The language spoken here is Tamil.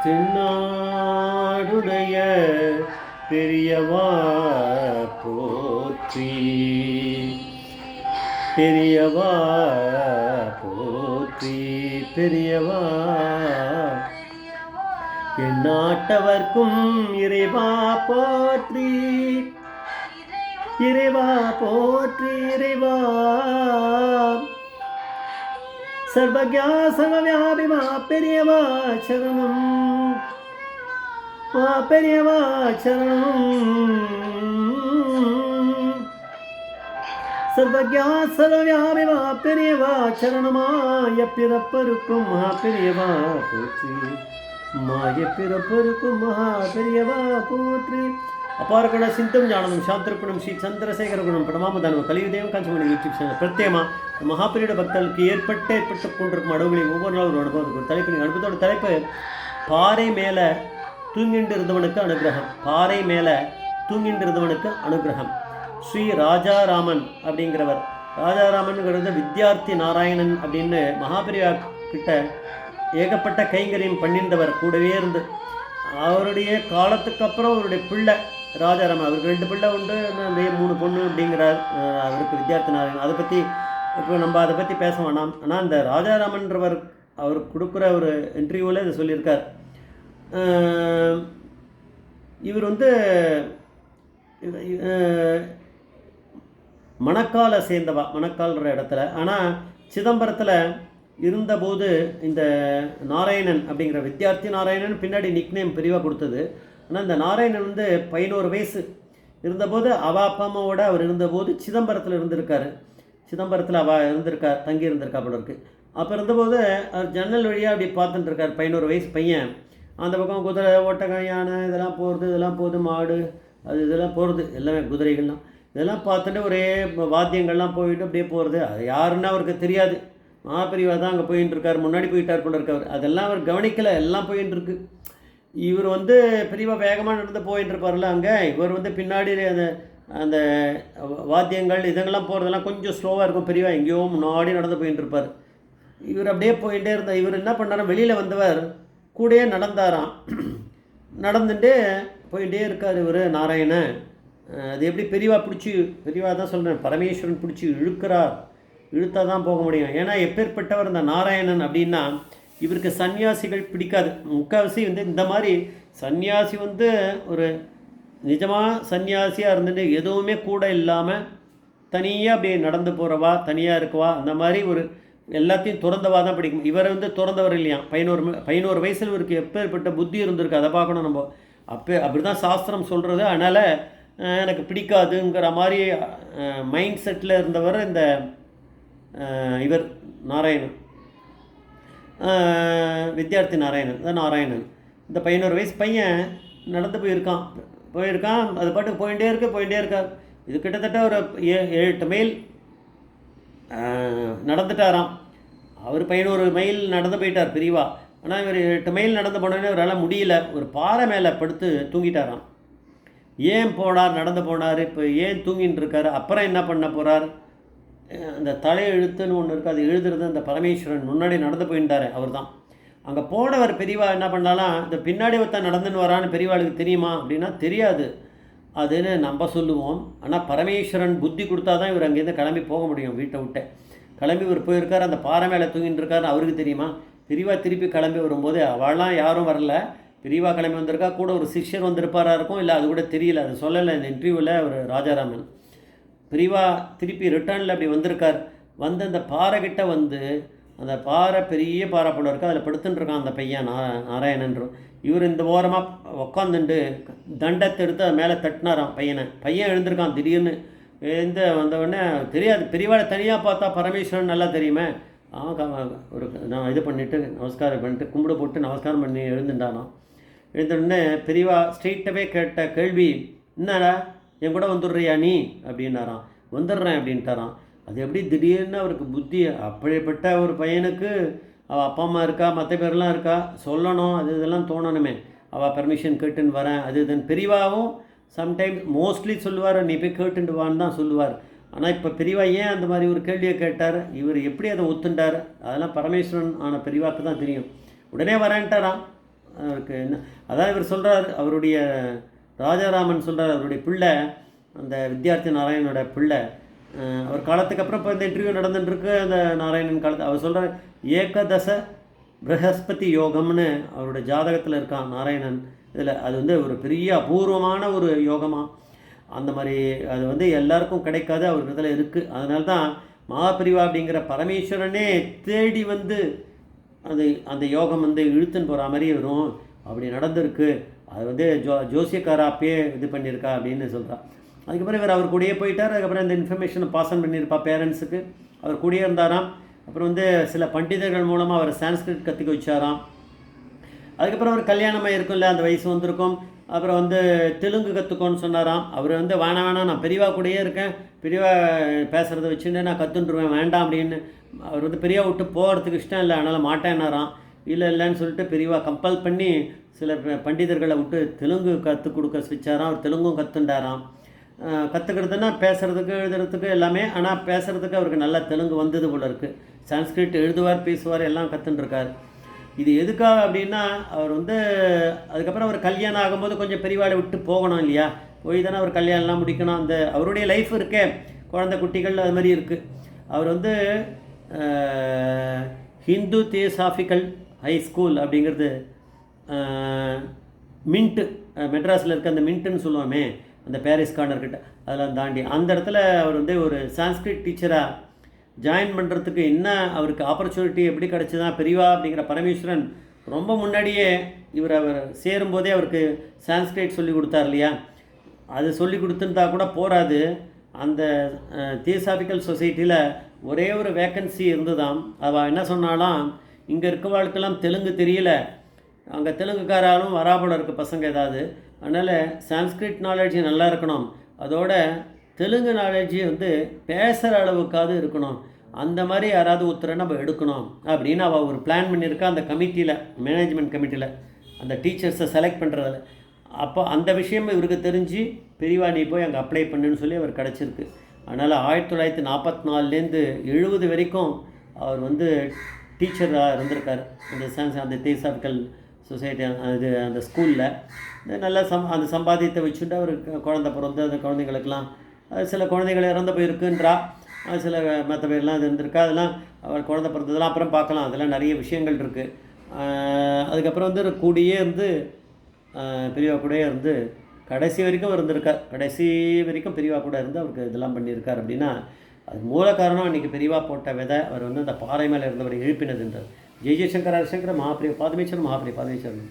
தென்னாடுடைய பெரியவா போற்றி, பெரியவா போற்றி, பெரியவா எந்நாட்டவர்க்கும் இறைவா போற்றி, இறைவா போற்றி, இறைவா சர்வஜா சர்வவியாபிமா பெரியவா சரணம், பெரியவா சரணம். சர்வஜா சர்வவியாபிமா பெரியவா சரணமாய பிறப்பருக்கும் பெரியவா போற்றி, மாய பிறப்பருக்கும் பெரியவா போற்றி. அபாரகண சிந்தம் ஞானம் சாந்திரகுணம் ஸ்ரீ சந்திரசேகர குணம் பிரணாமதானம் கலியுதேவம் காஞ்சிமணி யூடியூப் சேனல் பிரத்யேகமாக மகாபெரியோட பக்தர்களுக்கு ஏற்பட்டு கொண்டிருக்கும் அடவுகளை ஒவ்வொரு நாளும் ஒரு அனுபவத்துக்கு ஒரு தலைப்பு. அனுபவத்தோட தலைப்பு பாறை மேலே தூங்கிட்டு இருந்தவனுக்கு அனுகிரகம், பாறை மேலே தூங்கிட்டு இருந்தவனுக்கு அனுகிரகம். ஸ்ரீ ராஜாராமன் அப்படிங்கிறவர், ராஜாராமன்கிறது வித்யார்த்தி நாராயணன் அப்படின்னு மகாபெரியா கிட்ட ஏகப்பட்ட கைங்கரியம் பண்ணியிருந்தவர். கூடவே இருந்து அவருடைய காலத்துக்கு அப்புறம் அவருடைய பிள்ளை ராஜாராமன், அவருக்கு 2 பிள்ளை உண்டு, 3 பொண்ணு அப்படிங்கிறார் அவருக்கு வித்யார்த்தி நாராயணன். அதை பற்றி இப்போ நம்ம அதை பற்றி பேச வேணாம். ஆனால் இந்த ராஜாராமன்றவர் அவர் கொடுக்குற ஒரு இன்டர்வியூவில் இதை சொல்லியிருக்கார். இவர் மணக்காலை சேர்ந்தவா, மணக்கால்ன்ற இடத்துல. ஆனால் சிதம்பரத்தில் இருந்தபோது இந்த நாராயணன் அப்படிங்கிற வித்யார்த்தி நாராயணன் பின்னாடி நிக்நேம் பெரியவா கொடுத்தது. ஆனால் இந்த நாராயணன் 11 வயசு இருந்தபோது அவள் அப்பா அம்மாவோட அவர் இருந்தபோது சிதம்பரத்தில் இருந்திருக்காரு. சிதம்பரத்தில் அவள் இருந்திருக்கார், தங்கி இருந்திருக்கா போல இருக்குது. அப்போ இருந்தபோது அவர் ஜன்னல் வழியாக அப்படி பார்த்துட்டு இருக்கார். 11 வயசு பையன் அந்த பக்கம் குதிரை, ஒட்டகம், யானை இதெல்லாம் போகுது, மாடு அது இதெல்லாம் போகிறது, எல்லாமே குதிரைகள்லாம் இதெல்லாம் பார்த்துட்டு ஒரே வாத்தியங்கள்லாம் போயிட்டு அப்படியே போகிறது. அது யாருன்னா அவருக்கு தெரியாது. மகாபெரிவா தான் அங்கே போயின்னு இருக்கார், முன்னாடி போயிட்டார் போல இருக்கவர். அதெல்லாம் அவர் கவனிக்கலை, எல்லாம் போயின்னு இருக்கு. இவர் பெரியவா வேகமாக நடந்து போயின்னு இருப்பார்ல அங்கே, இவர் பின்னாடி அந்த வாத்தியங்கள் இதெல்லாம் போகிறதெல்லாம் கொஞ்சம் ஸ்லோவாக இருக்கும். பெரியவா எங்கேயோ முன்னாடி நடந்து போயின்னு இருப்பார். இவர் அப்படியே போயிட்டே இருந்தார். இவர் என்ன பண்ணார், வெளியில் வந்தவர் கூடயே நடந்தாராம். நடந்துட்டு போயிட்டே இருக்கார் இவர் நாராயணன். அது எப்படி பெரியவா தான் சொல்கிறேன், பரமேஸ்வரன் பிடிச்சி இழுக்கிறார், இழுத்தா தான் போக முடியும். ஏன்னா எப்பேற்பட்டவர் இந்த நாராயணன் அப்படின்னா, இவருக்கு சன்னியாசிகள் பிடிக்காது. முக்கால்வாசி இந்த மாதிரி சன்னியாசி ஒரு நிஜமாக சன்னியாசியாக இருந்துட்டு எதுவுமே கூட இல்லாமல் தனியாக அப்படியே நடந்து போகிறவா, தனியாக இருக்கவா, அந்த மாதிரி ஒரு எல்லாத்தையும் துறந்தவா தான் பிடிக்கும். இவர் துறந்தவர் இல்லையா. 11 வயசில் இவருக்கு எப்பேற்பட்ட புத்தி இருந்திருக்கு, அதை பார்க்கணும் நம்ம. அப்படி தான் சாஸ்திரம் சொல்கிறது. அதனால் எனக்கு பிடிக்காதுங்கிற மாதிரி மைண்ட் செட்டில் இருந்தவர் இந்த இவர் நாராயணன், வித்யார்த்தி நாராயணன் தான் நாராயணன். இந்த 11 வயசு பையன் நடந்து போயிருக்கான். அது பாட்டுக்கு போயிட்டே இருக்கார். இது கிட்டத்தட்ட ஒரு 7-8 மைல் நடந்துட்டாராம். அவர் 11 மைல் நடந்து போயிட்டார் பெரியவா. ஆனால் இவர் 8 மைல் நடந்து போனோடனே அவரால் முடியல, ஒரு பாறை மேலே படுத்து தூங்கிட்டாராம். ஏன் நடந்து போனார், இப்போ ஏன் தூங்கின்னு இருக்கார், அப்புறம் என்ன பண்ண போகிறார், அந்த தலையெழுத்துன்னு ஒன்று இருக்குது, அது எழுதுறது அந்த பரமேஸ்வரன் முன்னாடி நடந்து போயிருந்தார். அவர் தான் அங்கே போனவர். பெரியவா என்ன பண்ணாலாம், இந்த பின்னாடி ஒருத்தன் நடந்துன்னு வரான்னு பெரியவாளுக்கு தெரியுமா அப்படின்னா தெரியாது, அதுன்னு நம்ம சொல்லுவோம். ஆனால் பரமேஸ்வரன் புத்தி கொடுத்தா தான் இவர் அங்கேருந்து கிளம்பி போக முடியும். வீட்டை விட்டு கிளம்பி இவர் போயிருக்கார், அந்த பாறை மேலே தூங்கிட்டு இருக்காருன்னு அவருக்கு தெரியுமா. பெரியவா திருப்பி கிளம்பி வரும்போது அவள்லாம் யாரும் வரல, பெரியவா கிளம்பி வந்திருக்கா, கூட ஒரு சிஷ்யர் வந்திருப்பாரா இருக்கும், இல்லை அது கூட தெரியல, அது சொல்லலை இந்த இன்டர்வியூவில் அவர் ராஜாராமன். பெரியவா திருப்பி ரிட்டர்னில் அப்படி வந்திருக்கார். அந்த பாறை கிட்ட அந்த பாறை பெரிய பாறை போல இருக்குது, அதில் படுத்துட்டு இருக்கான் அந்த பையன் நாராயணன்றும். இவர் இந்த ஓரமாக உக்காந்துட்டு தண்டத்தை எடுத்து அது மேலே தட்டினாராம் பையன் எழுந்திருக்கான். திடீர்னு வந்தவுடனே தெரியாது, பெரியவாளை தனியாக பார்த்தா பரமேஸ்வரன் நல்லா தெரியுமே. ஒரு நான் இது பண்ணிவிட்டு நமஸ்காரம் பண்ணிட்டு கும்பிடு போட்டு நமஸ்காரம் பண்ணி எழுந்துட்டானான். எழுந்தோடனே பெரியவா ஸ்ட்ரெயிட்டாகவே கேட்ட கேள்வி, என்னடா என் கூட வந்துடுறியா நீ அப்படின்னாராம். வந்துடுறேன் அப்படின்ட்டாரான். அது எப்படி திடீர்னு அவருக்கு புத்தி, அப்படிப்பட்ட ஒரு பையனுக்கு அவள் அப்பா அம்மா இருக்கா, மற்ற பேர்லாம் இருக்கா, சொல்லணும், இதெல்லாம் தோணணுமே. அவள் பர்மிஷன் கேட்டுன்னு வரேன், அது இதுன்னு பெரியவாவும் சம்டைம்ஸ் மோஸ்ட்லி சொல்லுவார், நீ போய் கேட்டுட்டு வான்னு தான் சொல்லுவார். ஆனால் இப்போ பெரியவா ஏன் அந்த மாதிரி ஒரு கேள்வியை கேட்டார், இவர் எப்படி அதை ஒத்துண்டார், அதெல்லாம் பரமேஸ்வரன் ஆன பெரியவாக்கு தான் தெரியும். உடனே வரேன்ட்டாராம். அவருக்கு என்ன அதான் இவர் சொல்கிறார், அவருடைய ராஜாராமன் சொல்கிறார், அவருடைய பிள்ளை அந்த வித்யார்த்தி நாராயணனோட பிள்ளை அவர் காலத்துக்கு அப்புறம் இப்போ இந்த இன்டர்வியூ நடந்துட்டுருக்கு அந்த நாராயணன் காலத்து அவர் சொல்கிறார் ஏகதச ப்ரஹஸ்பதி யோகம்னு அவருடைய ஜாதகத்தில் இருக்கான் நாராயணன். இதில் அது வந்து ஒரு பெரிய அபூர்வமான ஒரு யோகமாக அந்த மாதிரி அது வந்து எல்லாருக்கும் கிடைக்காது, அவருக்கு இதில் இருக்குது. அதனால தான் மகாபிரிவா அப்படிங்கிற பரமேஸ்வரனே தேடி வந்து அது அந்த யோகம் வந்து இழுத்துன்னு போகிற மாதிரி வரும். அப்படி நடந்திருக்கு. அது வந்து ஜோசியக்காரா அப்பயே இது பண்ணியிருக்கா அப்படின்னு சொல்கிறா. அதுக்கப்புறம் இவர் அவர் கூடயே போயிட்டார். அதுக்கப்புறம் இந்த இன்ஃபர்மேஷனை பாஸ் ஆன் பண்ணியிருப்பா பேரண்ட்ஸுக்கு. அவர் கூடயே இருந்தாராம். அப்புறம் வந்து சில பண்டிதர்கள் மூலமாக அவர் சான்ஸ்கிரிட் கற்றுக்க வச்சாராம். அதுக்கப்புறம் அவர் கல்யாணமாக இருக்கும்ல, அந்த வயசு வந்திருக்கும். அப்புறம் வந்து தெலுங்கு கற்றுக்கோன்னு சொன்னாராம். அவர் வந்து வேணாம் நான் பெரியவா கூடயே இருக்கேன், பெரியவா பேசுகிறத வச்சுன்னு நான் கற்றுன்ட்ருவேன் வேண்டாம் அப்படின்னு. அவர் வந்து பெரியவா விட்டு போகிறதுக்கு இஷ்டம் இல்லை, அதனால் மாட்டேன்னாராம். இல்லைன்னு சொல்லிட்டு பெரியவா கம்பல் பண்ணி சில பண்டிதர்களை விட்டு தெலுங்கு கற்றுக் கொடுக்க வச்சாராம். அவர் தெலுங்கும் கற்றுண்டாராம். கற்றுக்கிறதுனா பேசுகிறதுக்கு எழுதுறதுக்கு எல்லாமே. ஆனால் பேசுகிறதுக்கு அவருக்கு நல்லா தெலுங்கு வந்தது போல இருக்குது. சான்ஸ்கிரிட் எழுதுவார் பேசுவார் எல்லாம் கற்றுன்ருக்கார். இது எதுக்காக அப்படின்னா அவர் வந்து அதுக்கப்புறம் அவர் கல்யாணம் ஆகும்போது கொஞ்சம் பெரியவாளை விட்டு போகணும் இல்லையா, போய் தானே அவர் கல்யாணம்லாம் முடிக்கணும். அந்த அவருடைய லைஃப் இருக்கே, குழந்தை குட்டிகள் அது மாதிரி இருக்குது. அவர் வந்து ஹிந்து தியோசாபிக்கல் ஹை ஸ்கூல் அப்படிங்கிறது மின்ட்டு மெட்ராஸில் இருக்க அந்த மின்ட்டுன்னு சொல்லுவோமே, அந்த பாரிஸ் கார்னர்கிட்ட அதெல்லாம் தாண்டி அந்த இடத்துல அவர் வந்து ஒரு சான்ஸ்கிரிட் டீச்சராக ஜாயின் பண்ணுறதுக்கு என்ன அவருக்கு ஆப்பர்ச்சுனிட்டி எப்படி கிடச்சிதா பெரியவா அப்படிங்கிற பரமேஸ்வரன் ரொம்ப முன்னாடியே அவர் சேரும்போதே அவருக்கு சான்ஸ்கிரிட் சொல்லி கொடுத்தார் இல்லையா. அது சொல்லி கொடுத்துருந்தா கூட போகாது. அந்த தியோசாபிக்கல் சொசைட்டியில் ஒரே ஒரு வேக்கன்சி இருந்துதான். அவள் என்ன சொன்னாலாம், இங்கே இருக்கவாளுக்கெல்லாம் தெலுங்கு தெரியல, அங்கே தெலுங்குக்காராலும் வராபடம் இருக்குது பசங்க ஏதாவது, அதனால் சான்ஸ்கிரிட் நாலேஜ் நல்லா இருக்கணும், அதோட தெலுங்கு நாலேஜ் வந்து பேசுகிற அளவுக்காவது இருக்கணும், அந்த மாதிரி யாராவது ஒருத்தரை நம்ம எடுக்கணும் அப்படின்னு அவள் ஒரு பிளான் பண்ணியிருக்கா. அந்த கமிட்டியில், மேனேஜ்மெண்ட் கமிட்டியில் அந்த டீச்சர்ஸை செலக்ட் பண்ணுறதில். அப்போ அந்த விஷயம் இவருக்கு தெரிஞ்சு பெரியவா நீ போய் அங்கே அப்ளை பண்ணுன்னு சொல்லி அவர் கிடச்சிருக்கு. அதனால் 1944லேருந்து 70 வரைக்கும் அவர் வந்து டீச்சராக இருந்திருக்கார் அந்த தியோசாபிக்கல் சொசைட்டி அது அந்த ஸ்கூலில். நல்லா அந்த சம்பாதியத்தை வச்சுட்டு அவர் குழந்தை பிறந்து அந்த குழந்தைங்களுக்கெல்லாம் சில குழந்தைகள் இறந்து போயிருக்குன்றா, சில மற்ற பேர்லாம் அது இருந்திருக்கா. அதெல்லாம் அவர் குழந்தை பிறந்ததெல்லாம் அப்புறம் பார்க்கலாம், அதெல்லாம் நிறைய விஷயங்கள் இருக்குது. அதுக்கப்புறம் வந்து கூடியே இருந்து பெரியவா கூடயே இருந்து கடைசி வரைக்கும் இருந்திருக்கார். கடைசி வரைக்கும் பெரியவா கூட இருந்து அவருக்கு இதெல்லாம் பண்ணியிருக்கார். அப்படின்னா அது மூல காரணம் அன்றைக்கி பெரியவா போட்ட விதை அவர் வந்து அந்த பாறை மேலே இருந்தவரை எழுப்பினதுன்றது. ஜெய் ஜெய்சங்கர் ஹரிசங்கர மகாபிரிய பாதமேஸ்வரன் மகாபிரிய பாதமேஸ்வரன்.